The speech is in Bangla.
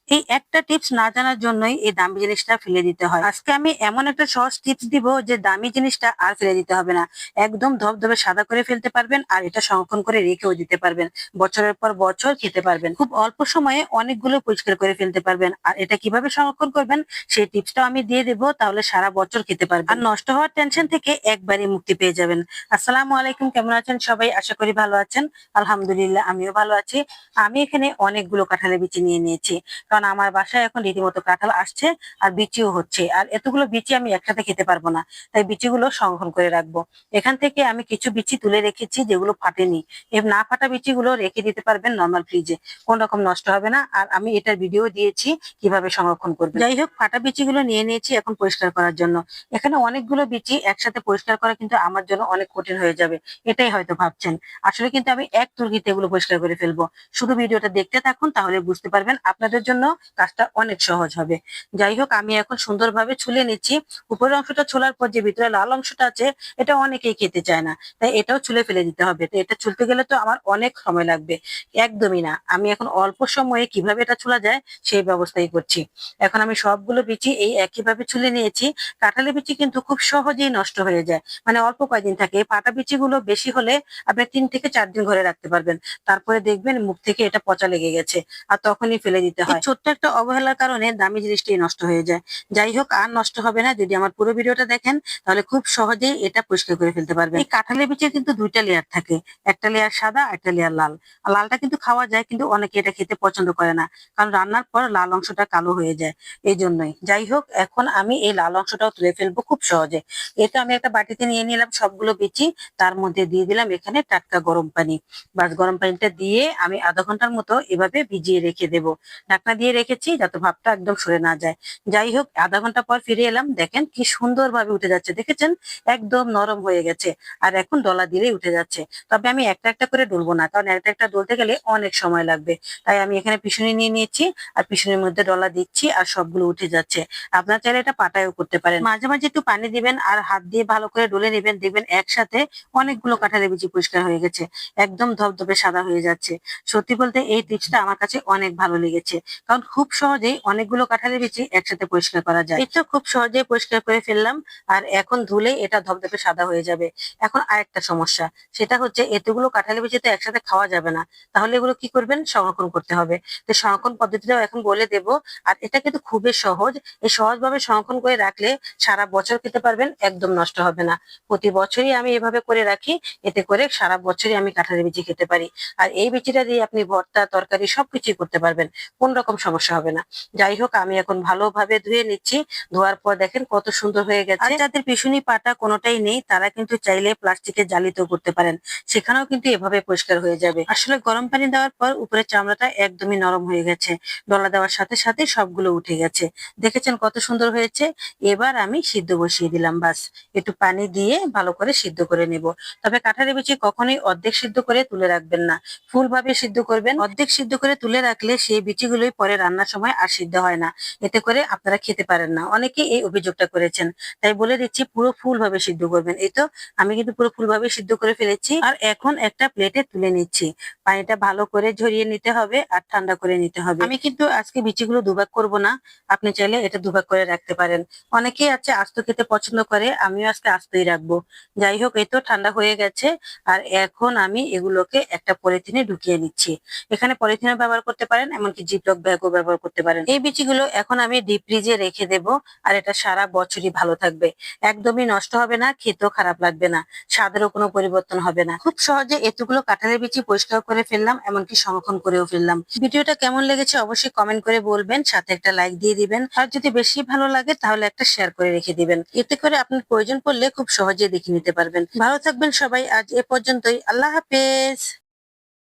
এই একটা টিপস না জানার জন্যই এই দামি জিনিসটা ফেলে দিতে হয়। আজকে আমি এমন একটা সহজ টিপস দিব যে দামি জিনিসটা আর ফেলে দিতে হবে না। একদম ধবধবে সাদা করে ফেলতে পারবেন আর এটা সংরক্ষণ করে রেখেও দিতে পারবেন। বছরের পর বছর খেতে পারবেন। খুব অল্প সময়ে অনেকগুলো পরিষ্কার করে ফেলতে পারবেন। আর এটা কিভাবে সংরক্ষণ করবেন সেই টিপসটাও আমি দিয়ে দেব, তাহলে সারা বছর খেতে পারবেন। আর নষ্ট হওয়ার টেনশন থেকে একবারই মুক্তি পেয়ে যাবেন। আসসালামু আলাইকুম, কেমন আছেন সবাই? আশা করি ভালো আছেন। আলহামদুলিল্লাহ, আমিও ভালো আছি। আমি এখানে অনেকগুলো কাঁঠালের বিচি নিয়ে নিয়েছি, কারণ আমার বাসায় এখন রীতিমতো কাঁঠাল আসছে আর বিচিও হচ্ছে। আর এতগুলো বিচি আমি একসাথে খেতে পারবো না, তাই বিচিগুলো সংরক্ষণ করে রাখবো। এখান থেকে আমি কিছু বিচি তুলে রেখেছি যেগুলো ফাটেনি। এই না ফাটা বিচিগুলো রেখে দিতে পারবেন নর্মাল ফ্রিজে, কোন রকম নষ্ট হবে না। আর আমি এটার ভিডিও দিয়েছি কিভাবে সংরক্ষণ করবেন। যাই হোক, ফাটা বিচিগুলো নিয়ে নিয়েছি এখন পরিষ্কার করার জন্য। এখানে অনেকগুলো বিচি একসাথে পরিষ্কার করা কিন্তু আমার জন্য অনেক কঠিন হয়ে যাবে, এটাই হয়তো ভাবছেন। আসলে কিন্তু আমি এক তুর্গিতে এগুলো পরিষ্কার করে ফেলবো। শুধু ভিডিওটা দেখতে থাকুন, তাহলে বুঝতে পারবেন, আপনাদের জন্য কাজটা অনেক সহজ হবে। যাই হোক, আমি এখন সুন্দরভাবে ছুলে নিচ্ছি। উপরের অংশটা ছোলার পর যে ভিতরে লাল অংশটা আছে এটা অনেকেই খেতে চায় না, তাই এটাও ছুলে ফেলে দিতে হবে। তো এটা ছুলতে গেলে তো আমার অনেক সময় লাগবে। একদমই না, আমি এখন অল্প সময়ে কিভাবে এটা ছোলা যায় সেই ব্যবস্থাই করছি। এখন আমি সবগুলো বিচি এই একইভাবে ছুলে নিয়েছি। কাঁঠালের বিচি কিন্তু খুব সহজেই নষ্ট হয়ে যায়, মানে অল্প কয়েকদিন থাকে। এই পাটা বিচিগুলো বেশি হলে আপনি 3 থেকে 4 দিন ঘরে রাখতে পারবেন। তারপরে দেখবেন মুখ থেকে এটা পচা লেগে গেছে, আর তখনই ফেলে দিতে হয়। ছোট্ট একটা অবহেলার কারণে দামি জিনিসটাই নষ্ট হয়ে যায়। যাই হোক, আর নষ্ট হবে না যদি আমার পুরো ভিডিওটা দেখেন, তাহলে খুব সহজেই এটা পরিষ্কার করে ফেলতে পারবেন। এই কাঁঠালের বিচে কিন্তু দুইটা লেয়ার থাকে, একটা লেয়ার সাদা, একটা লেয়ার লাল। আর লালটা কিন্তু খাওয়া যায়, কিন্তু অনেকে এটা খেতে পছন্দ করে না, কারণ রান্নার পর লাল অংশটা কালো হয়ে যায়, এই জন্যই। যাই হোক, এখন আমি এই লাল অংশটাও তুলে ফেলবো খুব সহজে। এটা আমি একটা বাটিতে নিয়ে নিলাম সবগুলো বিচি, তার মধ্যে দিয়ে দিলাম এখানে টাটকা গরম পানি। বাস, গরম পানিটা দিয়ে আমি আধা ঘন্টার মতো এভাবে ভিজিয়ে রেখে দেব। ঢাকনা দিয়ে রেখেছি যাতে ভাপটা একদম সরে না যায়। যাই হোক, আধা ঘন্টা পর ফিরে এলাম, দেখেন কি সুন্দর ভাবে উঠে যাচ্ছে, দেখেছেন? একদম নরম হয়ে গেছে। আর এখন ডলা দিলেই উঠে যাচ্ছে। তবে আমি একটা একটা করে ডলবো না, কারণ একটা একটা ডলতে গেলে অনেক সময় লাগবে। তাই আমি এখানে পিছনে নিয়ে নিয়েছি, আর পিছনের মধ্যে ডলা দিচ্ছি, আর সবগুলো উঠে যাচ্ছে। আপনার চাইলে এটা পাটায়ও করতে পারেন। মাঝে মাঝে একটু পানি দিবেন আর হাত দিয়ে ভালো করে ডলে নেবেন, দেখবেন একসাথে অনেকগুলো কাঁঠালের বিচি পরিষ্কার হয়ে গেছে, একদম ধবধবে সাদা হয়ে যাচ্ছে। সত্যি বলতে এই টিপসটা আমার কাছে অনেক ভালো লেগেছে, কারণ খুব সহজেই অনেকগুলো কাঁঠালের বিচি একসাথে পরিষ্কার করা যায়। এই তো খুব সহজেই পরিষ্কার করে ফেললাম, আর এখন ধুলে এটা ধবধবে সাদা হয়ে যাবে। এখন আরেকটা সমস্যা, সেটা হচ্ছে এতগুলো কাঁঠালের বিচি তো একসাথে খাওয়া যাবে না। তাহলে এগুলো কি করবেন? সংরক্ষণ করতে হবে। তো সংরক্ষণ পদ্ধতিটাও এখন বলে দেব। আর এটা কিন্তু খুবই সহজ। এই সহজভাবে সংরক্ষণ করে রাখলে সারা বছর খেতে পারবেন, একদম নষ্ট হবে না। প্রতি বছরই আমি এভাবে করে রাখি, এতে করে সারা বছরই আমি কাঁঠালের বিচি খেতে পারি। আর এই বিচিটা দিয়ে আপনি ভর্তা, তরকারি সবকিছুই করতে পারবেন, কোন রকম সমস্যা হবে না। যাই হোক, আমি এখন ভালোভাবে ধুয়ে নিচ্ছি। ধোয়ার পর দেখেন কত সুন্দর হয়ে গেছে। আর যাদের পিছুনি পাটা কোনোটাই নেই, তারা কিন্তু চাইলে প্লাস্টিকের জালিতেও করতে পারেন, সেখানেও কিন্তু এভাবে পরিষ্কার হয়ে যাবে। আসলে গরম পানি দেওয়ার পর উপরের চামড়াটা একদমই নরম হয়ে গেছে, ডলা দেওয়ার সাথে সাথে সবগুলো উঠে গেছে। দেখেছেন কত সুন্দর হয়েছে? এবার আমি সিদ্ধ বসিয়ে দিলাম, বাস একটু পানি দিয়ে ভালো করে সিদ্ধ করে নেব। তবে কাঁঠালের বিচি কখনোই অর্ধেক সিদ্ধ করে তুলে রাখবেন না, ফুল ভাবে সিদ্ধ করবেন। অর্ধেক সিদ্ধ করে তুলে রাখলে সেই বিচিগুলোই পরে রান্নার সময় আর সিদ্ধ হয় না, এতে করে আপনারা খেতে পারেন না। অনেকেই এই অভিযোগটা করেছেন, তাই বলে দিচ্ছি পুরো ফুল ভাবে সিদ্ধ করবেন। এই তো আমি কিন্তু পুরো ফুল ভাবে সিদ্ধ করে ফেলেছি। আর এখন একটা প্লেটে তুলে নিচ্ছি। পানিটা ভালো করে ঝরিয়ে নিতে হবে আর ঠান্ডা করে নিতে হবে। আমি কিন্তু আজকে বিচিগুলো দুভাগ করব না, আপনি চাইলে এটা দুভাগ করে রাখতে পারেন। অনেকেই আছে আস্ত খেতে পছন্দ করে, আমিও আজকে আস্তই রাখবো। যাই হোক, এই তো ঠান্ডা হয়ে গেছে। আর এখন আমি এগুলোকে একটা পলিথিনে ঢুকিয়ে নিচ্ছি। এখানে পলিথিনও ব্যবহার করতে পারেন, এমনকি জিপলক ব্যাগও ব্যবহার করতে পারেন। এই বিচিগুলো এখন আমি ডিপ ফ্রিজে রেখে দেব, আর এটা সারা বছরই ভালো থাকবে, একদমই নষ্ট হবে না, খেতেও খারাপ লাগবে না, স্বাদেরও কোনো পরিবর্তন হবে না। খুব সহজে এতগুলো কাঁঠালের বিচি পরিষ্কার করে ফেললাম, এমনকি সংরক্ষণ করেও ফেললাম। ভিডিওটা কেমন লেগেছে অবশ্যই কমেন্ট করে বলবেন, সাথে একটা লাইক দিয়ে দিবেন। আর যদি বেশি ভালো লাগে তাহলে একটা শেয়ার করে রেখে দিবেন, এতে করে আপনার প্রয়োজন পড়লে খুব সহজে দেখে নিতে পারবেন। ভালো থাকবেন সবাই, আজ এ পর্যন্তই। আল্লাহ হাফেজ।